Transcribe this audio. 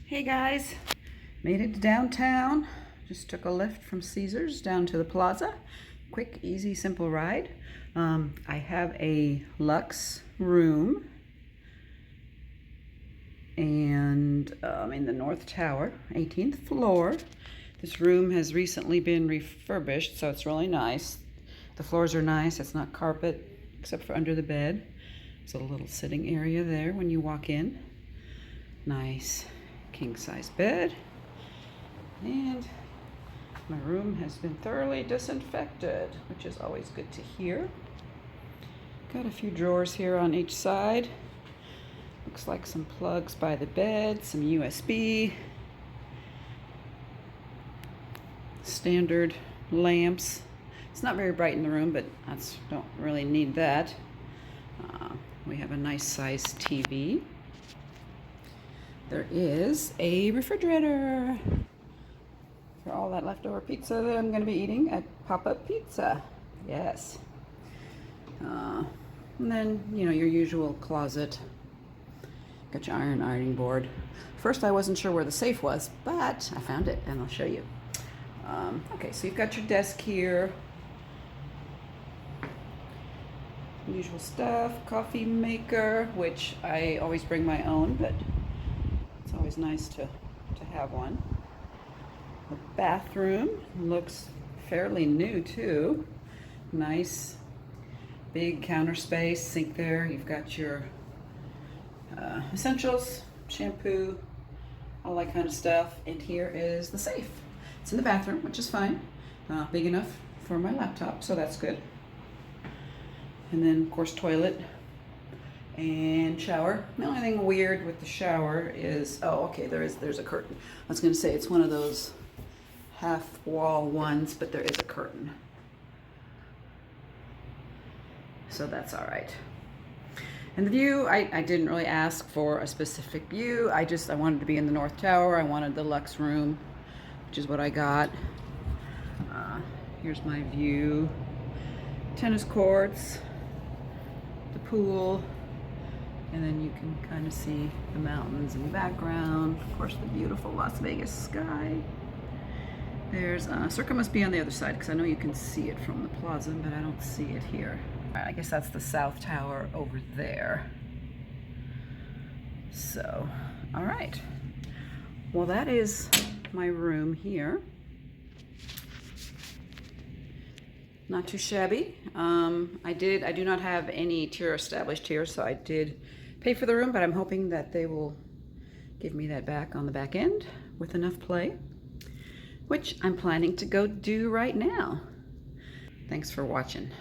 Hey guys, made it to downtown. Just took a lift from Caesars down to the Plaza. Quick, easy, simple ride. I have a luxe room and I'm in the North Tower, 18th floor. This room has recently been refurbished, so it's really nice. The floors are nice. It's not carpet except for under the bed. There's a little sitting area there when you walk in. Nice king-size bed, and my room has been thoroughly disinfected, which is always good to hear. Got a few drawers here on each side. Looks like some plugs by the bed, some USB, standard lamps. It's not very bright in the room, but don't really need that. We have a nice sized TV. There is a refrigerator for all that leftover pizza that I'm going to be eating at Pop-Up Pizza. Yes. And then, your usual closet. Got your ironing board. First, I wasn't sure where the safe was, but I found it, and I'll show you. Okay, so you've got your desk here. Usual stuff. Coffee maker, which I always bring my own, but it's always nice to have one. The bathroom looks fairly new too. Nice big counter space, sink there. You've got your essentials, shampoo, all that kind of stuff. And here is the safe. It's in the bathroom, which is fine. Big enough for my laptop, so that's good. And then, of course, toilet and shower. The only thing weird with the shower is, there's a curtain. I was going to say it's one of those half wall ones, but there is a curtain. So that's all right. And the view, I didn't really ask for a specific view. I wanted to be in the North Tower. I wanted the luxe room, which is what I got. Here's my view. Tennis courts, the pool, and then you can kind of see the mountains in the background. Of course, the beautiful Las Vegas sky. There's Circa must be on the other side because I know you can see it from the plaza, but I don't see it here. All right, I guess that's the South Tower over there. So, all right. Well, that is my room here. Not too shabby. I do not have any tier established here, so I did pay for the room, but I'm hoping that they will give me that back on the back end with enough play, which I'm planning to go do right now. Thanks for watching.